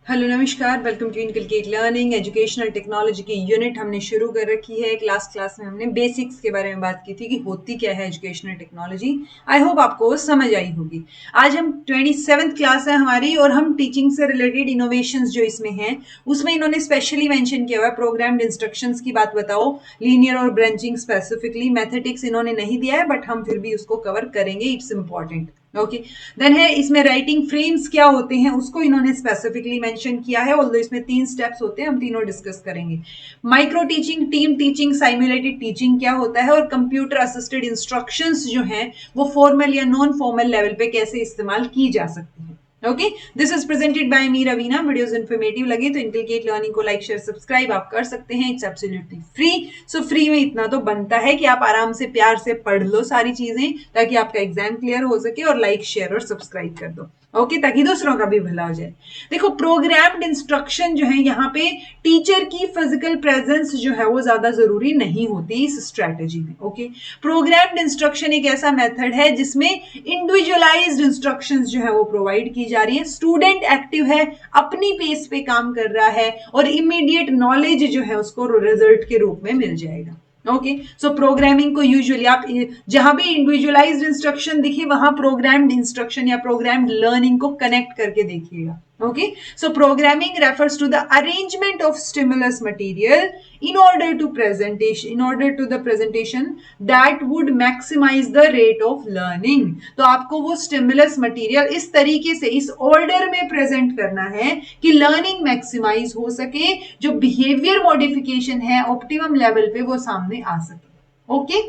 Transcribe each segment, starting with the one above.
Hello नमस्कार, welcome to inculcate learning. Educational technology की unit हमने शुरू कर रखी है। क्लास में हमने बेसिक्स के बारे में बात की थी कि होती क्या है एजुकेशनल टेक्नोलॉजी। आई होप आपको समझ आई होगी। आज हम 27th क्लास है हमारी और हम टीचिंग से रिलेटेड इनोवेशंस जो इसमें हैं उसमें इन्होंने स्पेशली मेंशन किया हुआ है प्रोग्राम्ड इंस्ट्रक्शंस की बात बताओ, लीनियर और ब्रांचिंग स्पेसिफिकली, मैथमेटिक्स इन्होंने नहीं दिया है बट हम फिर भी उसको कवर करेंगे, इट्स इंपॉर्टेंट। ओके, देन है इसमें राइटिंग फ्रेम्स क्या होते हैं उसको इन्होंने स्पेसिफिकली मेंशन किया है। ऑल्दो इसमें 3 स्टेप्स होते हैं, हम तीनों डिस्कस करेंगे। Micro teaching, team teaching, simulated teaching क्या होता है और कंप्यूटर असिस्टेड इंस्ट्रक्शंस जो हैं वो फॉर्मल या नॉन फॉर्मल लेवल पे कैसे इस्तेमाल की जा सकती है। Okay, this is presented by me Raveena. Videos informative लगे तो इनकलकेट लर्निंग को लाइक शेयर सब्सक्राइब आप कर सकते हैं, it's absolutely free. So free में इतना तो बनता है कि आप आराम से प्यार से पढ़ लो सारी चीजें ताकि आपका एग्जाम क्लियर हो सके, और लाइक शेयर और सब्सक्राइब कर दो। ओके, ताकि दूसरों का भी भला हो जाए। देखो, प्रोग्राम्ड इंस्ट्रक्शन जो है यहाँ पे टीचर की फिजिकल प्रेजेंस जो है वो ज्यादा जरूरी नहीं होती इस स्ट्रेटेजी में। ओके, प्रोग्राम्ड इंस्ट्रक्शन एक ऐसा मेथड है जिसमें इंडिविजुअलाइज्ड इंस्ट्रक्शंस जो है वो प्रोवाइड की जा रही है। स्टूडेंट एक्टिव है, अपनी पेस पे काम कर रहा है और इमीडिएट नॉलेज जो है उसको रिजल्ट के रूप में मिल जाएगा। ओके, सो प्रोग्रामिंग को यूजुअली आप जहां भी इंडिविजुअलाइज्ड इंस्ट्रक्शन दिखे वहां प्रोग्राम्ड इंस्ट्रक्शन या प्रोग्राम्ड लर्निंग को कनेक्ट करके देखिएगा। Okay, so programming refers to the arrangement of stimulus material in order to the presentation that would maximize the rate of learning। तो आपको वो स्टिमुलस मटेरियल इस तरीके से इस ऑर्डर में प्रेजेंट करना है कि लर्निंग मैक्सिमाइज हो सके, जो बिहेवियर मॉडिफिकेशन है ऑप्टिमम लेवल पे वो सामने आ सके। ओके,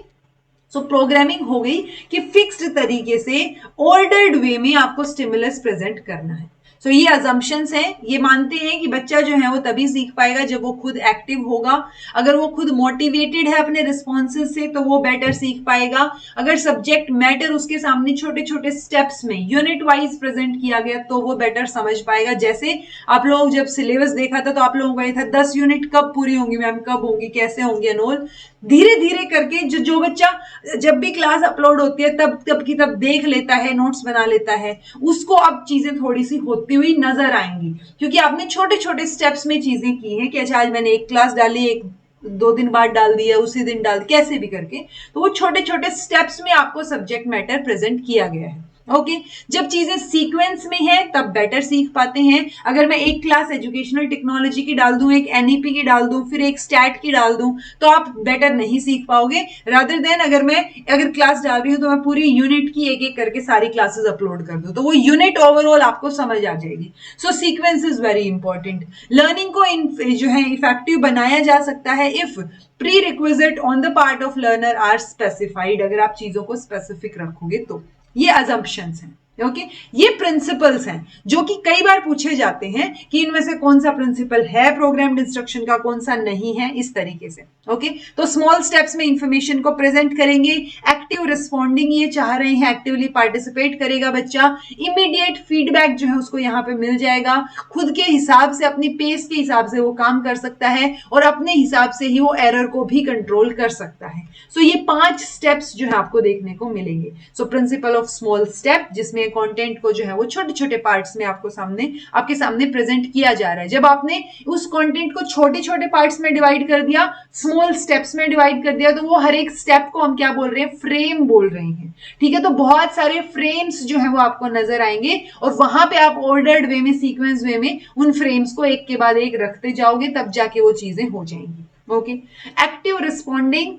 सो प्रोग्रामिंग हो गई कि फिक्स्ड तरीके से ऑर्डर्ड वे में आपको स्टिमुलस प्रेजेंट करना है। सो ये अजम्पशंस हैं, ये मानते हैं कि बच्चा जो है वो तभी सीख पाएगा जब वो खुद एक्टिव होगा। अगर वो खुद मोटिवेटेड है अपने रिस्पॉन्सेज से तो वो बेटर सीख पाएगा। अगर सब्जेक्ट मैटर उसके सामने छोटे छोटे स्टेप्स में यूनिट वाइज प्रेजेंट किया गया तो वो बेटर समझ पाएगा। जैसे आप लोग जब सिलेबस देखा था तो आप लोगों को ये था 10 यूनिट कब पूरी होंगी मैम, कब होंगी, कैसे होंगे एनोल। धीरे धीरे करके जो बच्चा जब भी क्लास अपलोड होती है तब की तब देख लेता है, नोट्स बना लेता है, उसको अब चीजें थोड़ी सी होती हुई नजर आएंगी क्योंकि आपने छोटे छोटे स्टेप्स में चीजें की हैं कि अच्छा आज मैंने एक क्लास डाली, एक 2 दिन बाद डाल दिया, उसी दिन डाल, कैसे भी करके। तो वो छोटे छोटे स्टेप्स में आपको सब्जेक्ट मैटर प्रेजेंट किया गया है। ओके, जब चीजें सीक्वेंस में है तब बेटर सीख पाते हैं। अगर मैं एक क्लास एजुकेशनल टेक्नोलॉजी की डाल दूं, एक एनईपी की डाल दूं, फिर एक स्टैट की डाल दूं तो आप बेटर नहीं सीख पाओगे। रादर देन अगर क्लास डाल रही हूं तो मैं पूरी यूनिट की एक एक करके सारी क्लासेस अपलोड कर दूं तो वो यूनिट ओवरऑल आपको समझ आ जाएगी। So sequence is very important. Learning को जो है इफेक्टिव बनाया जा सकता है if prerequisite on the part of learner are specified. अगर आप चीजों को स्पेसिफिक रखोगे तो ये अजम्पशंस हैं। ओके, ये प्रिंसिपल्स हैं जो कि कई बार पूछे जाते हैं कि इनमें से कौन सा प्रिंसिपल है प्रोग्राम्ड इंस्ट्रक्शन का, कौन सा नहीं है, इस तरीके से। ओके, तो स्मॉल स्टेप्स में इंफॉर्मेशन को प्रेजेंट करेंगे। एक्टिव रिस्पॉन्डिंग ये चाह रहे हैं, एक्टिवली पार्टिसिपेट करेगा बच्चा। इमीडिएट फीडबैक जो है उसको यहाँ पे मिल जाएगा। खुद के हिसाब से, अपनी पेस के हिसाब से वो काम कर सकता है और अपने हिसाब से ही वो एरर को भी कंट्रोल कर सकता है। सो ये 5 स्टेप्स जो है आपको देखने को मिलेंगे। So principle of small step, जिसमें कंटेंट को जो है वो छोटे छोटे पार्ट्स में आपके सामने प्रेजेंट किया जा रहा है। जब आपने उस कंटेंट को छोटे छोटे पार्ट्स में डिवाइड कर दिया, स्मॉल स्टेप्स में डिवाइड कर दिया, तो वो हर एक स्टेप को हम क्या बोल रहे हैं, फ्रेम बोल रहे हैं। ठीक है, तो बहुत सारे फ्रेम्स जो है वो आपको नजर आएंगे और वहां पे आप ऑर्डर्ड वे में, सीक्वेंस वे में उन फ्रेम्स को एक के बाद एक रखते जाओगे, तब जाके वो चीजें हो जाएंगी। ओके, एक्टिव रिस्पॉन्डिंग,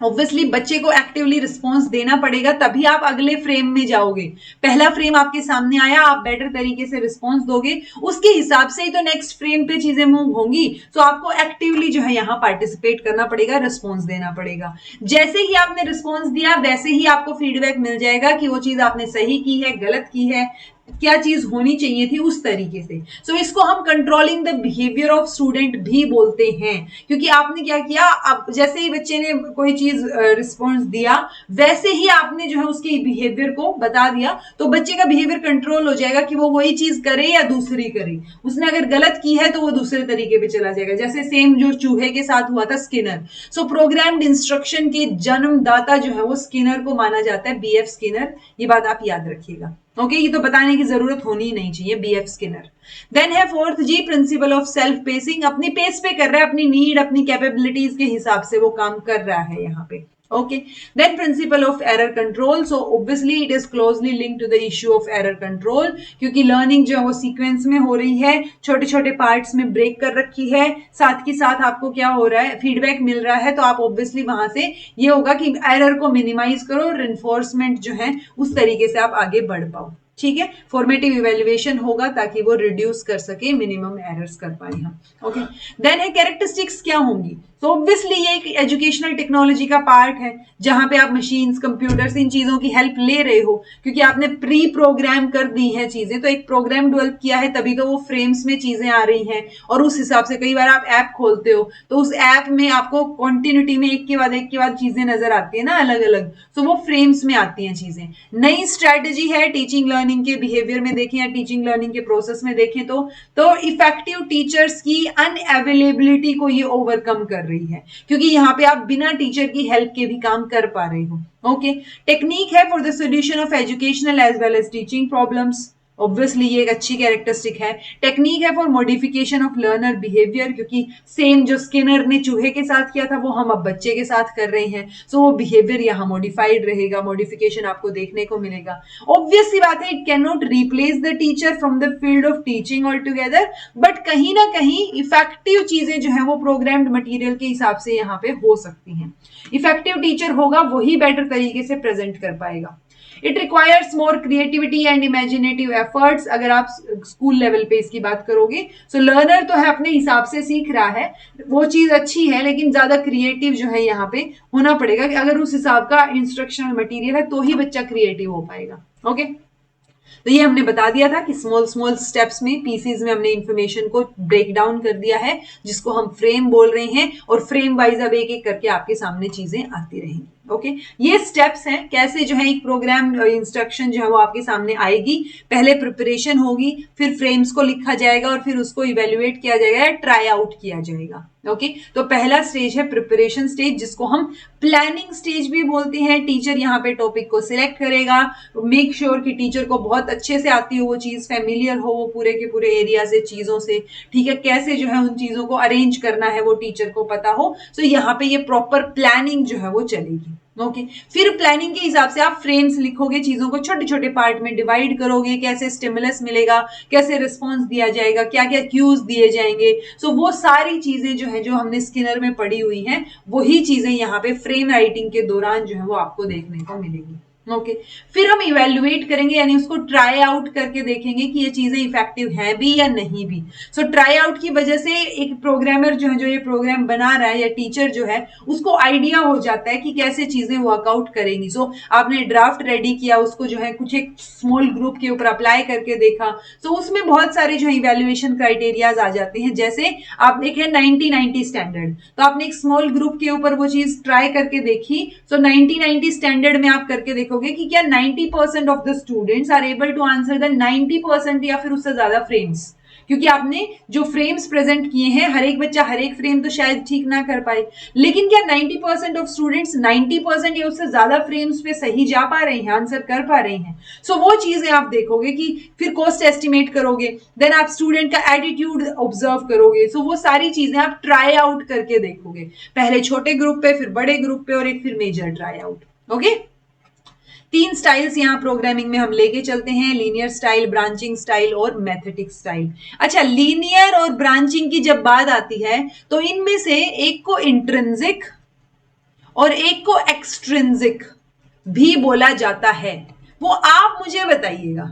ऑब्वियसली बच्चे को एक्टिवली रिस्पॉन्स देना पड़ेगा तभी आप अगले फ्रेम में जाओगे। पहला फ्रेम आपके सामने आया, आप बेटर तरीके से रिस्पॉन्स दोगे, उसके हिसाब से ही तो नेक्स्ट फ्रेम पे चीजें मूव होंगी। तो आपको एक्टिवली जो है यहाँ पार्टिसिपेट करना पड़ेगा, रिस्पॉन्स देना पड़ेगा। जैसे ही आपने रिस्पॉन्स दिया वैसे ही आपको फीडबैक मिल जाएगा कि वो चीज आपने सही की है, गलत की है, क्या चीज होनी चाहिए थी, उस तरीके से। सो इसको हम controlling the behaviour of student भी बोलते हैं, क्योंकि आपने क्या किया, अब जैसे ही बच्चे ने कोई चीज रिस्पॉन्स दिया वैसे ही आपने जो है उसके बिहेवियर को बता दिया, तो बच्चे का बिहेवियर कंट्रोल हो जाएगा कि वो वही चीज करे या दूसरी करे। उसने अगर गलत की है तो वो दूसरे तरीके पे चला जाएगा। जैसे सेम जो चूहे के साथ हुआ था, स्किनर। सो प्रोग्राम्ड इंस्ट्रक्शन के जन्मदाता जो है वो स्किनर को माना जाता है, बीएफ स्किनर। ये बात आप याद रखिएगा। ओके, ये तो बताने की जरूरत होनी ही नहीं चाहिए, बीएफ स्किनर। देन है fourth G, principle of self pacing, अपनी पेस पे कर रहा है, अपनी नीड अपनी कैपेबिलिटीज के हिसाब से वो काम कर रहा है यहाँ पे। Okay, then principle of error control, so obviously it is closely linked to the issue of error control, क्योंकि लर्निंग जो है वो सीक्वेंस में हो रही है, छोटे छोटे पार्ट्स में ब्रेक कर रखी है, साथ ही साथ आपको क्या हो रहा है, फीडबैक मिल रहा है, तो आप ऑब्वियसली वहां से ये होगा कि एरर को मिनिमाइज करो, इन्फोर्समेंट जो है उस तरीके से आप आगे बढ़ पाओ। ठीक है, फॉर्मेटिव इवेल्युएशन होगा ताकि वो रिड्यूस कर सके, मिनिमम एरर्स कर पाए हम। ओके, देन है कैरेक्टरिस्टिक्स क्या होंगी, तो ऑब्वियसली ये एक एजुकेशनल टेक्नोलॉजी का पार्ट है, जहां पे आप मशीन्स, कंप्यूटर्स, इन चीजों की हेल्प ले रहे हो, क्योंकि आपने प्री प्रोग्राम कर दी है चीजें, तो एक प्रोग्राम डेवलप किया है, तभी तो वो फ्रेम्स में चीजें आ रही हैं, और उस हिसाब से कई बार आप ऐप खोलते हो तो उस ऐप में आपको कॉन्टिन्यूटी में एक के बाद चीजें नजर आती है ना, अलग अलग, तो वो फ्रेम्स में आती हैं चीजें। नई स्ट्रेटेजी है टीचिंग लर्निंग के बिहेवियर में देखें या टीचिंग लर्निंग के प्रोसेस में देखें तो इफेक्टिव टीचर्स की अनअवेलेबिलिटी को ये ओवरकम कर रही है, क्योंकि यहाँ पे आप बिना टीचर की हेल्प के भी काम कर पा रहे हो। ओके, टेक्निक है for the solution of educational as well as teaching problems, obviously ये एक अच्छी कैरेक्टरिस्टिक है। टेक्निक है for modification of learner behaviour, क्योंकि सेम जो स्किनर ने चूहे के साथ किया था वो हम अब बच्चे के साथ कर रहे हैं, सो वो बिहेवियर यहाँ मॉडिफाइड रहेगा, मॉडिफिकेशन आपको देखने को मिलेगा। ऑब्वियस सी बात है, it can not replace the teacher from the field of teaching all together, but कहीं ना कहीं इफेक्टिव चीजें जो है वो प्रोग्राम्ड मटीरियल के हिसाब से यहाँ पे हो सकती हैं। इफेक्टिव टीचर होगा वही बेटर तरीके से प्रेजेंट कर पाएगा। It requires more creativity and imaginative efforts, अगर आप स्कूल लेवल पे इसकी बात करोगे, सो लर्नर तो है अपने हिसाब से सीख रहा है, वो चीज अच्छी है, लेकिन ज्यादा क्रिएटिव जो है यहाँ पे होना पड़ेगा, कि अगर उस हिसाब का इंस्ट्रक्शनल मटेरियल है तो ही बच्चा क्रिएटिव हो पाएगा। ओके, तो ये हमने बता दिया था कि स्मॉल स्मॉल स्टेप्स में, पीसीज में हमने इंफॉर्मेशन को ब्रेक डाउन कर दिया है, जिसको हम फ्रेम बोल रहे हैं, और फ्रेम वाइज अब एक एक करके आपके सामने चीजें आती रहेंगी। ओके, ये स्टेप्स हैं कैसे जो है एक प्रोग्राम इंस्ट्रक्शन जो है वो आपके सामने आएगी। पहले प्रिपरेशन होगी, फिर फ्रेम्स को लिखा जाएगा, और फिर उसको इवेल्युएट किया जाएगा, ट्राई आउट किया जाएगा। ओके, तो पहला स्टेज है प्रिपरेशन स्टेज, जिसको हम प्लानिंग स्टेज भी बोलते हैं। टीचर यहाँ पे टॉपिक को सिलेक्ट करेगा, मेक श्योर कि टीचर को बहुत अच्छे से आती हो वो चीज, फेमिलियर हो वो पूरे के पूरे एरिया से, चीजों से, ठीक है, कैसे जो है उन चीजों को अरेंज करना है वो टीचर को पता हो। तो यहाँ पे ये प्रॉपर प्लानिंग जो है वो चलेगी। ओके, फिर प्लानिंग के हिसाब से आप फ्रेम्स लिखोगे, चीजों को छोटे छोटे पार्ट में डिवाइड करोगे, कैसे स्टिमुलस मिलेगा, कैसे रिस्पॉन्स दिया जाएगा, क्या क्या क्यूज दिए जाएंगे, सो वो सारी चीजें जो है जो हमने स्किनर में पढ़ी हुई हैं, वही चीजें यहाँ पे फ्रेम राइटिंग के दौरान जो है वो आपको देखने को मिलेगी। ओके, फिर हम इवेल्युएट करेंगे, यानी उसको ट्राई आउट करके देखेंगे कि ये चीजें इफेक्टिव है भी या नहीं भी। सो ट्राई आउट की वजह से एक प्रोग्रामर जो है, जो ये प्रोग्राम बना रहा है, या टीचर जो है, उसको आइडिया हो जाता है कि कैसे चीजें वर्कआउट करेंगी। सो आपने ड्राफ्ट रेडी किया, उसको जो है कुछ एक स्मॉल ग्रुप के ऊपर अप्लाई करके देखा, सो उसमें बहुत सारे जो है इवेल्युएशन क्राइटेरियाज आ जाते हैं। जैसे आप देखें 90-90 स्टैंडर्ड, तो आपने एक स्मॉल ग्रुप के ऊपर वो चीज ट्राई करके देखी, सो 90-90 स्टैंडर्ड में आप करके देखो कि क्या 90% of the students are able to answer the 90% या फिर उससे ज्यादा फ्रेम्स, क्योंकि आपने जो फ्रेम्स प्रेजेंट किए हैं, हर एक बच्चा हर एक फ्रेम तो शायद ठीक ना कर पाए, लेकिन क्या 90% ऑफ स्टूडेंट्स 90% या उससे ज्यादा फ्रेम्स पे सही जा पा रहे हैं, आंसर कर पा रहे हैं। सो वो चीजें आप देखोगे, कि फिर कॉस्ट एस्टिमेट करोगे, देन आप स्टूडेंट का एटीट्यूड ऑब्जर्व करोगे। सो वो सारी चीजें आप ट्राई आउट करके देखोगे, पहले छोटे ग्रुप पे, फिर बड़े ग्रुप पे, और एक फिर major try out. Okay, 3 styles यहाँ प्रोग्रामिंग में हम लेके चलते हैं, लीनियर स्टाइल, ब्रांचिंग स्टाइल और मैथेटिक स्टाइल। अच्छा, लीनियर और ब्रांचिंग की जब बात आती है, तो इनमें से एक को इंट्रिंसिक और एक को एक्सट्रिंसिक भी बोला जाता है, वो आप मुझे बताइएगा।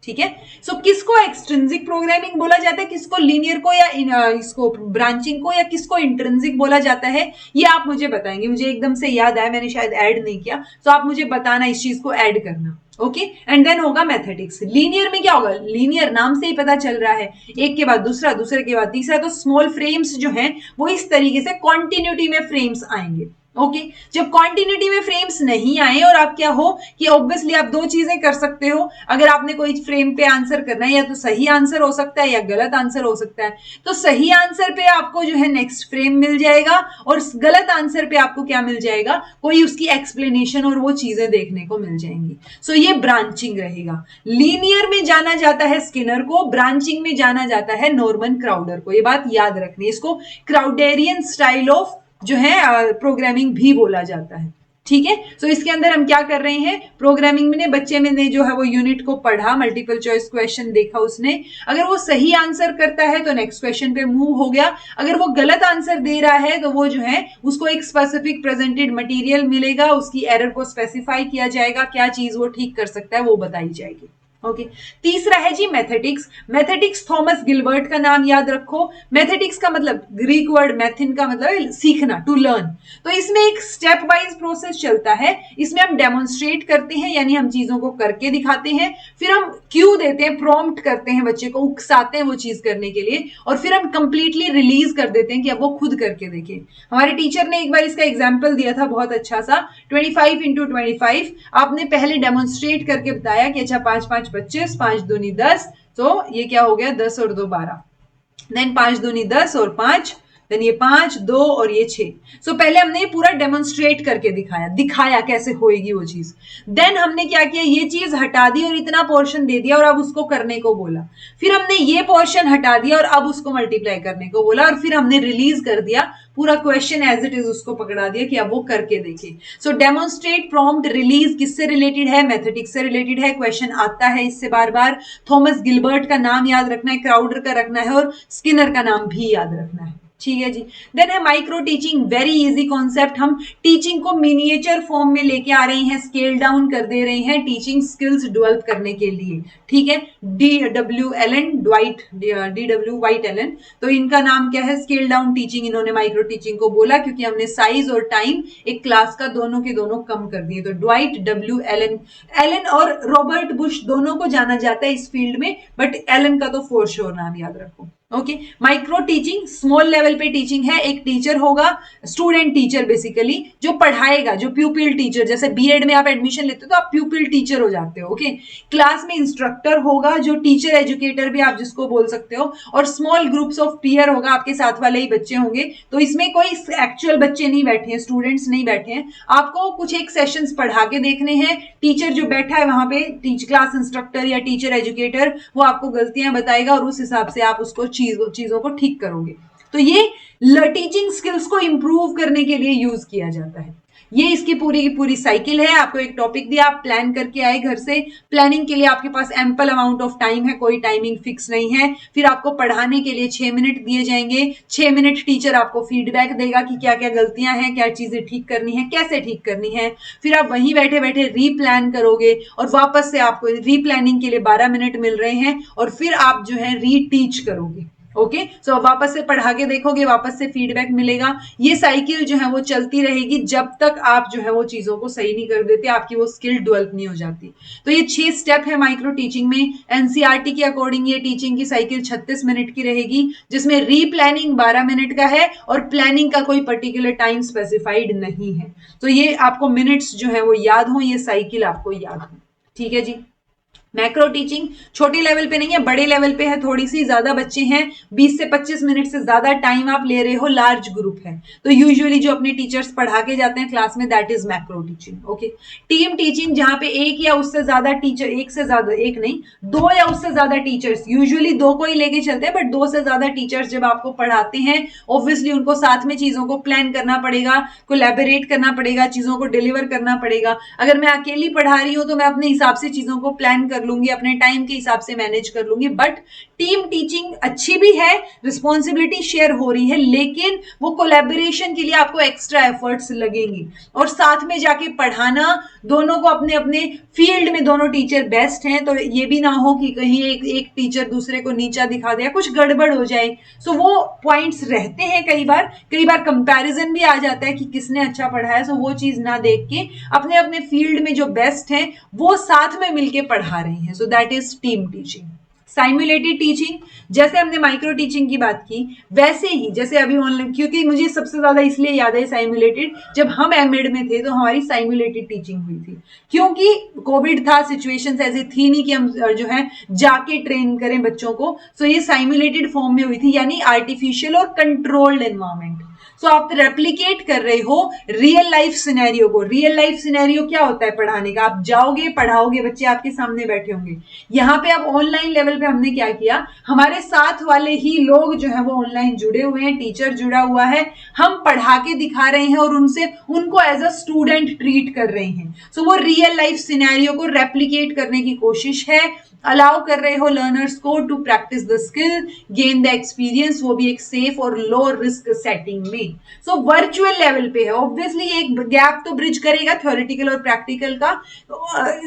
ठीक है, सो किसको एक्सट्रिंसिक प्रोग्रामिंग बोला जाता है, किसको लीनियर को, या इसको ब्रांचिंग को, या किसको इंट्रिंसिक बोला जाता है, ये आप मुझे बताएंगे। मुझे एकदम से याद आया, मैंने शायद ऐड नहीं किया, तो आप मुझे बताना, इस चीज को ऐड करना। ओके, एंड देन होगा मैथेटिक्स। लीनियर में क्या होगा, लीनियर नाम से ही पता चल रहा है, एक के बाद दूसरा, दूसरे के बाद तीसरा, तो स्मॉल फ्रेम्स जो हैं वो इस तरीके से कॉन्टिन्यूटी में फ्रेम्स आएंगे। ओके जब कॉन्टिन्यूटी में फ्रेम्स नहीं आए और आप क्या हो कि ऑब्वियसली आप दो चीजें कर सकते हो, अगर आपने कोई फ्रेम पे आंसर करना है या तो सही आंसर हो सकता है या गलत आंसर हो सकता है। तो सही आंसर पे आपको जो है नेक्स्ट फ्रेम मिल जाएगा और गलत आंसर पे आपको क्या मिल जाएगा, कोई उसकी एक्सप्लेनेशन और वो चीजें देखने को मिल जाएंगी। सो ये ब्रांचिंग रहेगा। लीनियर में जाना जाता है स्किनर को, ब्रांचिंग में जाना जाता है नॉर्मन क्राउडर को। ये बात याद रखनी है, इसको क्राउडेरियन स्टाइल ऑफ जो है प्रोग्रामिंग भी बोला जाता है। ठीक है, सो इसके अंदर हम क्या कर रहे हैं, प्रोग्रामिंग में बच्चे में ने जो है वो यूनिट को पढ़ा, मल्टीपल चॉइस क्वेश्चन देखा उसने, अगर वो सही आंसर करता है तो नेक्स्ट क्वेश्चन पे मूव हो गया, अगर वो गलत आंसर दे रहा है तो वो जो है उसको एक स्पेसिफिक प्रेजेंटेड मटेरियल मिलेगा, उसकी एरर को स्पेसिफाई किया जाएगा, क्या चीज वो ठीक कर सकता है वो बताई जाएगी। ओके तीसरा है जी मैथेटिक्स। मैथेटिक्स थॉमस गिलबर्ट का नाम याद रखो। मैथेटिक्स का मतलब ग्रीक वर्ड मैथिन का मतलब सीखना, टू लर्न। तो इसमें एक स्टेप वाइज प्रोसेस चलता है, इसमें हम डेमोन्स्ट्रेट करते हैं यानी हम चीजों को करके दिखाते हैं, फिर हम क्यू देते हैं, प्रॉम्प्ट करते हैं, बच्चे को उकसाते हैं वो चीज करने के लिए, और फिर हम कंप्लीटली रिलीज कर देते हैं कि अब वो खुद करके देखे। हमारे टीचर ने एक बार इसका एग्जाम्पल दिया था बहुत अच्छा सा, 25x25। आपने पहले डेमोन्स्ट्रेट करके बताया कि अच्छा 5 5 25, 5 दूनी 10, तो ये क्या हो गया 10 और 2 12, देन 5 दूनी 10 और 5, देन ये 5 2 और ये 6। सो पहले हमने ये पूरा डेमोन्स्ट्रेट करके दिखाया कैसे होएगी वो चीज। देन हमने क्या किया, ये चीज हटा दी और इतना पोर्शन दे दिया और अब उसको करने को बोला, फिर हमने ये पोर्शन हटा दिया और अब उसको मल्टीप्लाई करने को बोला, और फिर हमने रिलीज कर दिया पूरा क्वेश्चन एज इट इज, उसको पकड़ा दिया कि अब वो करके देखे। सो डेमोन्स्ट्रेट, प्रॉम्प्ट, रिलीज किससे रिलेटेड है, मैथेटिक्स से रिलेटेड है, क्वेश्चन आता है इससे बार बार। थॉमस गिलबर्ट का नाम याद रखना है, क्राउडर का रखना है और स्किनर का नाम भी याद रखना है। ठीक है जी। देन है micro teaching, very easy concept. हम टीचिंग को मिनिएचर फॉर्म में लेके आ रहे हैं, स्केल डाउन कर दे रहे हैं टीचिंग स्किल्स डेवलप करने के लिए। ठीक है, DW वाइट एलन, तो इनका नाम क्या है, स्केल डाउन टीचिंग इन्होंने माइक्रो टीचिंग को बोला, क्योंकि हमने साइज और टाइम एक क्लास का दोनों के दोनों कम कर दिए। तो ड्वाइट डब्ल्यू एलन, एलन और रॉबर्ट बुश दोनों को जाना जाता है इस फील्ड में, बट एलन का तो फॉर श्योर नाम याद रखो। Okay micro teaching small level पे टीचिंग है, एक टीचर होगा, स्टूडेंट टीचर बेसिकली, जो पढ़ाएगा, जो प्यूपिल टीचर, जैसे बीएड में आप एडमिशन लेते हो तो आप प्यूपिल टीचर हो जाते हो। ओके क्लास में इंस्ट्रक्टर होगा, जो टीचर एजुकेटर भी आप जिसको बोल सकते हो, और स्मॉल ग्रुप्स ऑफ पीयर होगा, आपके साथ वाले ही बच्चे होंगे। तो इसमें कोई एक्चुअल बच्चे नहीं बैठे हैं, स्टूडेंट्स नहीं बैठे हैं, आपको कुछ एक सेशंस पढ़ा के देखने हैं, टीचर जो बैठा है वहां पे, क्लास इंस्ट्रक्टर या टीचर एजुकेटर, वो आपको गलतियां बताएगा और उस हिसाब से आप उसको चीजों को ठीक करोगे। तो ये टीचिंग स्किल्स को इंप्रूव करने के लिए यूज किया जाता है। ये इसकी पूरी की पूरी साइकिल है। आपको एक टॉपिक दिया, आप प्लान करके आए घर से, प्लानिंग के लिए आपके पास एम्पल अमाउंट ऑफ टाइम है, कोई टाइमिंग फिक्स नहीं है। फिर आपको पढ़ाने के लिए 6 मिनट दिए जाएंगे, 6 मिनट टीचर आपको फीडबैक देगा कि क्या क्या गलतियां हैं, क्या चीजें ठीक करनी है, कैसे ठीक करनी है। फिर आप वहीं बैठे बैठे रीप्लान करोगे और वापस से आपको रीप्लानिंग के लिए 12 मिनट मिल रहे हैं, और फिर आप जो है रीटीच करोगे। ओके सो वापस से पढ़ा के देखोगे, वापस से फीडबैक मिलेगा। ये साइकिल जो है वो चलती रहेगी जब तक आप जो है वो चीजों को सही नहीं कर देते, आपकी वो स्किल डेवलप नहीं हो जाती। तो ये 6 स्टेप है माइक्रो टीचिंग में। एनसीईआरटी के अकॉर्डिंग ये टीचिंग की साइकिल 36 मिनट की रहेगी, जिसमें रीप्लानिंग 12 मिनट का है और प्लानिंग का कोई पर्टिकुलर टाइम स्पेसिफाइड नहीं है। तो ये आपको मिनट्स जो है वो याद हो, ये साइकिल आपको याद हो। ठीक है जी। मैक्रो टीचिंग छोटे लेवल पे नहीं है, बड़े लेवल पे है, थोड़ी सी ज्यादा बच्चे हैं, 20 से 25 मिनट से ज्यादा टाइम आप ले रहे हो, लार्ज ग्रुप है, तो यूजुअली जो अपने टीचर्स पढ़ा के जाते हैं क्लास में, that is macro teaching. Okay team teaching, जहां पे एक या उससे ज्यादा टीचर, एक से ज्यादा, एक नहीं 2 या उससे ज्यादा टीचर्स, यूजुअली 2 को ही लेके चलते हैं, बट 2 से ज्यादा टीचर्स जब आपको पढ़ाते हैं, ऑब्वियसली उनको साथ में चीजों को प्लान करना पड़ेगा, कोलैबोरेट करना पड़ेगा, चीजों को डिलीवर करना पड़ेगा। अगर मैं अकेली पढ़ा रही हूं तो मैं अपने हिसाब से चीजों को प्लान कर लूंगी, अपने टाइम के हिसाब से मैनेज कर लूंगी, बट टीम टीचिंग अच्छी भी है, रिस्पॉन्सिबिलिटी शेयर हो रही है, लेकिन वो कोलैबोरेशन के लिए आपको एक्स्ट्रा एफर्ट्स लगेंगी, और साथ में जाके पढ़ाना, दोनों को अपने अपने फील्ड में दोनों टीचर बेस्ट हैं, तो ये भी ना हो कि कहीं एक टीचर दूसरे को नीचा दिखा दे, कुछ गड़बड़ हो जाए। सो वो पॉइंट्स रहते हैं, कई बार कंपैरिजन भी आ जाता है कि किसने अच्छा पढ़ाया, सो वो चीज ना देख के अपने अपने फील्ड में जो बेस्ट हैं वो साथ में मिलके पढ़ा रहे हैं, so that is team teaching. Simulated teaching, जैसे हमने माइक्रो टीचिंग की बात की वैसे ही जैसे अभी ऑनलाइन, क्योंकि मुझे सबसे ज्यादा इसलिए याद है साइमुलेटेड, जब हम एमएड में थे तो हमारी साइमुलेटेड टीचिंग हुई थी, क्योंकि कोविड था, सिचुएशंस ऐसी थी नहीं कि हम जो है जाके ट्रेन करें बच्चों को, सो ये साइमुलेटेड फॉर्म में हुई थी, यानी आर्टिफिशियल और कंट्रोल्ड एनवायरमेंट। सो आप रेप्लिकेट कर रहे हो रियल लाइफ सिनेरियो को। रियल लाइफ सिनेरियो क्या होता है पढ़ाने का, आप जाओगे पढ़ाओगे, बच्चे आपके सामने बैठे होंगे। यहाँ पे अब ऑनलाइन लेवल पे हमने क्या किया, हमारे साथ वाले ही लोग जो है वो ऑनलाइन जुड़े हुए हैं, टीचर जुड़ा हुआ है, हम पढ़ा के दिखा रहे हैं और उनसे उनको एज अ स्टूडेंट ट्रीट कर रहे हैं। सो वो रियल लाइफ सिनेरियो को रेप्लिकेट करने की कोशिश है, अलाउ कर रहे हो लर्नर्स को to practise the skill, gain the experience, वो भी एक सेफ और लो रिस्क सेटिंग में। सो वर्चुअल लेवल पे है, ऑब्वियसली एक गैप तो ब्रिज करेगा थ्योरेटिकल और प्रैक्टिकल का।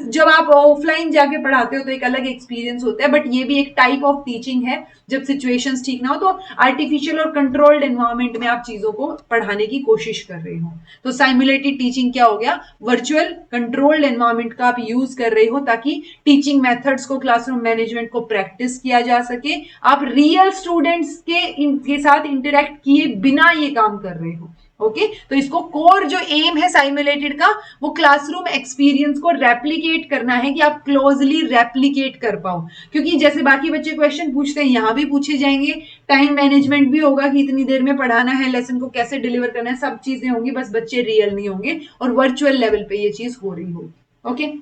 जब आप ऑफलाइन जाके पढ़ाते हो तो एक अलग एक्सपीरियंस होता है, बट ये भी एक टाइप ऑफ टीचिंग है। जब सिचुएशंस ठीक ना हो तो आर्टिफिशियल और कंट्रोल्ड एनवायरनमेंट में आप चीजों को पढ़ाने की कोशिश कर रहे हो। तो साइमुलेटेड टीचिंग क्या हो गया, वर्चुअल कंट्रोल्ड एनवायरनमेंट का आप यूज कर रहे हो ताकि टीचिंग मेथड्स को, क्लासरूम मैनेजमेंट को प्रैक्टिस किया जा सके। आप रियल स्टूडेंट्स के साथ इंटरेक्ट किए बिना ये काम कर रहे हो। ओके तो इसको कोर जो एम है साइमुलेटेड का, वो क्लासरूम एक्सपीरियंस को रेप्लिकेट करना है कि आप क्लोजली रेप्लिकेट कर पाओ, क्योंकि जैसे बाकी बच्चे क्वेश्चन पूछते हैं यहां भी पूछे जाएंगे, टाइम मैनेजमेंट भी होगा कि इतनी देर में पढ़ाना है, लेसन को कैसे डिलीवर करना है, सब चीजें होंगी, बस बच्चे रियल नहीं होंगे और वर्चुअल लेवल पे ये चीज हो रही होगी। ओके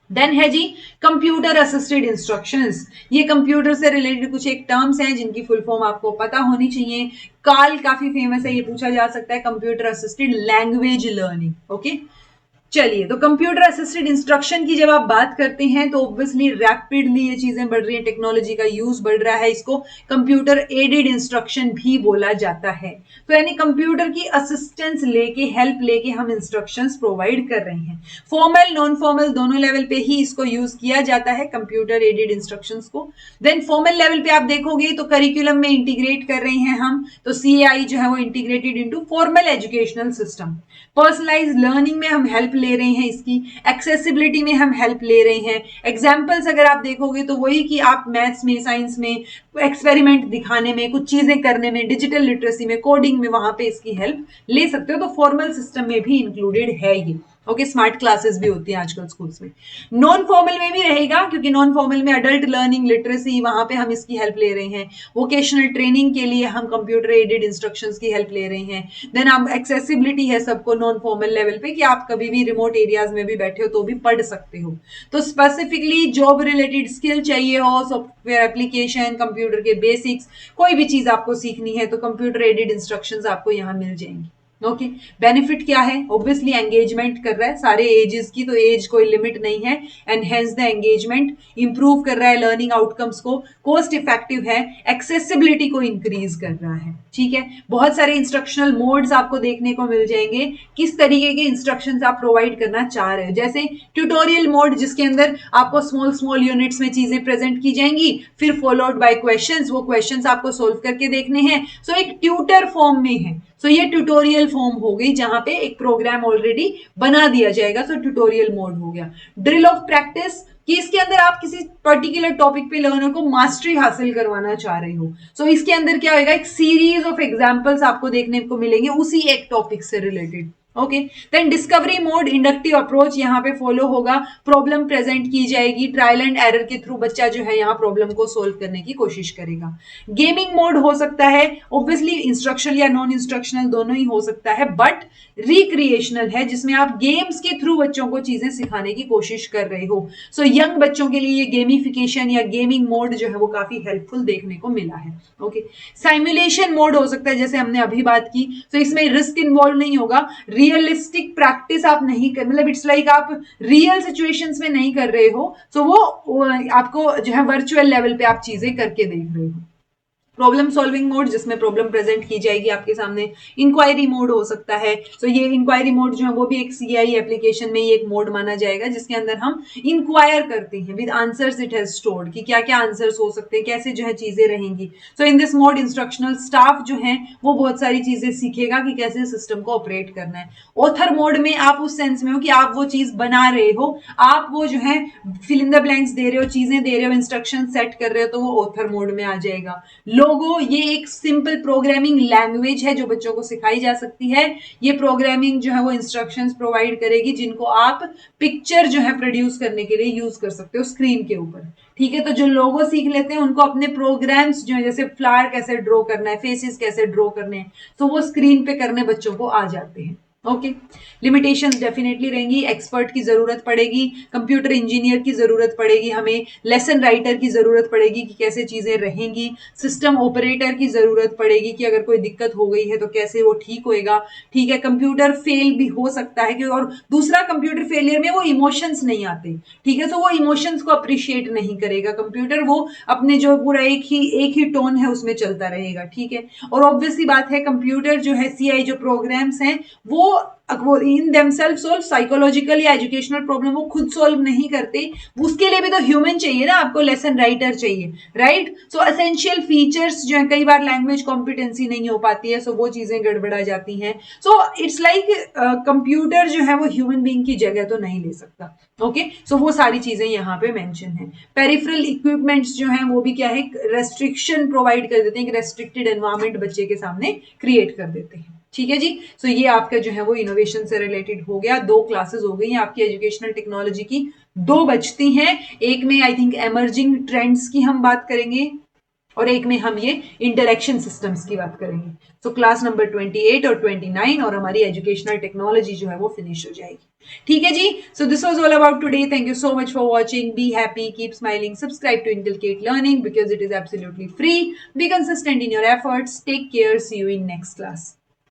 देन है जी कंप्यूटर असिस्टेड इंस्ट्रक्शंस। ये कंप्यूटर से रिलेटेड कुछ एक टर्म्स हैं जिनकी फुल फॉर्म आपको पता होनी चाहिए। काल काफी फेमस है, ये पूछा जा सकता है, computer assisted language learning. Okay चलिए, तो कंप्यूटर असिस्टेड इंस्ट्रक्शन की जब आप बात करते हैं तो ऑब्वियसली रैपिडली ये चीजें बढ़ रही है, टेक्नोलॉजी का यूज बढ़ रहा है, इसको कंप्यूटर एडेड इंस्ट्रक्शन भी बोला जाता है। तो यानी कंप्यूटर की असिस्टेंस लेके, हेल्प लेके हम इंस्ट्रक्शंस प्रोवाइड कर रहे हैं। फॉर्मल नॉन फॉर्मल दोनों लेवल पे ही इसको यूज किया जाता है कंप्यूटर एडेड इंस्ट्रक्शंस को। देन फॉर्मल लेवल पे आप देखोगे तो करिकुलम में इंटीग्रेट कर रहे हैं हम, तो सीएआई जो है वो integrated into formal educational system. Personalise learning में हम हेल्प ले रहे हैं, इसकी एक्सेसिबिलिटी में हम हेल्प ले रहे हैं। एग्जाम्पल्स अगर आप देखोगे तो वही कि आप मैथ्स में, साइंस में एक्सपेरिमेंट दिखाने में, कुछ चीजें करने में, डिजिटल लिटरेसी में, कोडिंग में, वहां पे इसकी हेल्प ले सकते हो। तो फॉर्मल सिस्टम में भी इंक्लूडेड है ये। ओके स्मार्ट क्लासेस भी होती हैं आजकल स्कूल्स में। नॉन फॉर्मल में भी रहेगा, क्योंकि नॉन फॉर्मल में अडल्ट लर्निंग, लिटरेसी, वहां पे हम इसकी हेल्प ले रहे हैं। वोकेशनल ट्रेनिंग के लिए हम कंप्यूटर एडेड इंस्ट्रक्शंस की हेल्प ले रहे हैं। देन आप एक्सेसिबिलिटी है सबको नॉन फॉर्मल लेवल पे कि आप कभी भी रिमोट एरियाज में भी बैठे हो तो भी पढ़ सकते हो। तो स्पेसिफिकली जॉब रिलेटेड स्किल चाहिए हो, सॉफ्टवेयर एप्लीकेशन, कंप्यूटर के बेसिक्स, कोई भी चीज आपको सीखनी है तो कंप्यूटर एडेड इंस्ट्रक्शंस आपको यहाँ मिल जाएंगी। ओके बेनिफिट क्या है, ऑब्वियसली एंगेजमेंट कर रहा है सारे एजेस की, तो एज कोई लिमिट नहीं है, एनहेंस द एंगेजमेंट, इंप्रूव कर रहा है लर्निंग आउटकम्स को, कोस्ट इफेक्टिव है, एक्सेसिबिलिटी को इंक्रीज कर रहा है। ठीक है, बहुत सारे इंस्ट्रक्शनल मोड्स आपको देखने को मिल जाएंगे, किस तरीके के इंस्ट्रक्शंस आप प्रोवाइड करना चाह रहे हो। जैसे ट्यूटोरियल मोड, जिसके अंदर आपको स्मॉल स्मॉल यूनिट्स में चीजें प्रेजेंट की जाएंगी, फिर फॉलोड बाय क्वेश्चंस, वो क्वेश्चंस आपको सोल्व करके देखने हैं। सो एक ट्यूटर फॉर्म में है, सो ये ट्यूटोरियल फॉर्म हो गई जहां पे एक प्रोग्राम ऑलरेडी बना दिया जाएगा, सो ट्यूटोरियल मोड हो गया। ड्रिल ऑफ प्रैक्टिस, कि इसके अंदर आप किसी पर्टिकुलर टॉपिक पे लर्नर को मास्टरी हासिल करवाना चाह रहे हो, सो इसके अंदर क्या होगा, एक सीरीज ऑफ एग्जांपल्स आपको देखने को मिलेंगे उसी एक टॉपिक से related. Okay then discovery mode, inductive approach यहाँ पे फॉलो होगा, प्रॉब्लम प्रेजेंट की जाएगी, ट्रायल एंड एरर के थ्रू बच्चा जो है यहाँ प्रॉब्लम को सोल्व करने की कोशिश करेगा। गेमिंग मोड हो सकता है, ऑब्वियसली इंस्ट्रक्शनल या नॉन इंस्ट्रक्शनल दोनों ही हो सकता है, बट रिक्रिएशनल है, जिसमें आप गेम्स के थ्रू बच्चों को चीजें सिखाने की कोशिश कर रहे हो। सो यंग बच्चों के लिए ये गेमिफिकेशन या गेमिंग मोड जो है वो काफी हेल्पफुल देखने को मिला है। ओके साइमुलेशन मोड हो सकता है, जैसे हमने अभी बात की, तो इसमें रिस्क इन्वॉल्व नहीं होगा, रियलिस्टिक प्रैक्टिस आप नहीं कर, मतलब इट्स लाइक आप रियल सिचुएशंस में नहीं कर रहे हो, सो वो आपको जो है वर्चुअल लेवल पे आप चीजें करके देख रहे हो। प्रॉब्लम सॉल्विंग मोड जिसमें प्रॉब्लम प्रेजेंट की जाएगी आपके सामने, इंक्वायरी मोड हो सकता है। तो ये इंक्वायरी मोड जो है वो भी एक सीआई एप्लीकेशन में ही एक मोड माना जाएगा जिसके अंदर हम इंक्वायर करते हैं with answers it has stored कि क्या क्या आंसर्स हो सकते हैं, कैसे जो है चीजें रहेंगी। So in this mode instructional staff जो है वो बहुत सारी चीजें सीखेगा कि कैसे सिस्टम को ऑपरेट करना है। ऑथर मोड में आप उस सेंस में हो कि आप वो चीज बना रहे हो, आप वो जो है फिल इन द ब्लैंक्स दे रहे हो, चीजें दे रहे हो, इंस्ट्रक्शन सेट कर रहे हो, तो वो ऑथर मोड में आ जाएगा। लोगो ये एक सिंपल प्रोग्रामिंग लैंग्वेज है जो बच्चों को सिखाई जा सकती है। ये प्रोग्रामिंग जो है वो इंस्ट्रक्शंस प्रोवाइड करेगी जिनको आप पिक्चर जो है प्रोड्यूस करने के लिए यूज कर सकते हो स्क्रीन के ऊपर। ठीक है, तो जो लोगो सीख लेते हैं उनको अपने प्रोग्राम्स जो है जैसे फ्लावर कैसे ड्रॉ करना है, फेसेस कैसे ड्रॉ करने हैं, तो वो स्क्रीन पे करने बच्चों को आ जाते हैं। ओके, लिमिटेशंस डेफिनेटली रहेंगी, एक्सपर्ट की जरूरत पड़ेगी, कंप्यूटर इंजीनियर की जरूरत पड़ेगी, हमें लेसन राइटर की जरूरत पड़ेगी कि कैसे चीजें रहेंगी, सिस्टम ऑपरेटर की जरूरत पड़ेगी कि अगर कोई दिक्कत हो गई है तो कैसे वो ठीक होएगा। ठीक है, कंप्यूटर फेल भी हो सकता है कि, और दूसरा कंप्यूटर फेलियर में वो इमोशंस नहीं आते। ठीक है, तो वो इमोशंस को अप्रिशिएट नहीं करेगा कंप्यूटर, वो अपने जो पूरा एक ही टोन है उसमें चलता रहेगा। ठीक है, और ऑब्वियसली बात है कंप्यूटर जो है सीआई जो प्रोग्राम्स हैं वो इन देमसेल्फ सोल्व साइकोलॉजिकल या एजुकेशनल प्रॉब्लम वो खुद सोल्व नहीं करते, उसके लिए भी तो ह्यूमन चाहिए ना, आपको लेसन राइटर चाहिए, राइट। सो एसेंशियल फीचर्स जो है, कई बार लैंग्वेज कॉम्पिटेंसी नहीं हो पाती है, सो वो चीजें गड़बड़ा जाती हैं। सो इट्स लाइक कंप्यूटर जो है वो ह्यूमन बीइंग की जगह तो नहीं ले सकता। ओके, सो वो सारी चीजें यहाँ पे मेंशन है। पेरिफेरल इक्विपमेंट्स जो है वो भी क्या है, रेस्ट्रिक्शन प्रोवाइड कर देते हैं, रेस्ट्रिक्टेड एनवायरमेंट बच्चे के सामने क्रिएट कर देते हैं। ठीक है जी, सो ये आपका जो है वो इनोवेशन से रिलेटेड हो गया। 2 क्लासेस हो गई आपकी एजुकेशनल टेक्नोलॉजी की, 2 बचती हैं। एक में आई थिंक एमर्जिंग ट्रेंड्स की हम बात करेंगे और एक में हम ये इंटरेक्शन सिस्टम्स की बात करेंगे। सो क्लास नंबर 28 और 29 और हमारी एजुकेशनल टेक्नोलॉजी जो है वो फिनिश हो जाएगी। ठीक है जी, so this was all about today. Thank you so much for watching. Be happy, keep smiling, subscribe to inculcate Learning because it is absolutely free. Be consistent in your efforts, take care, see you in next class.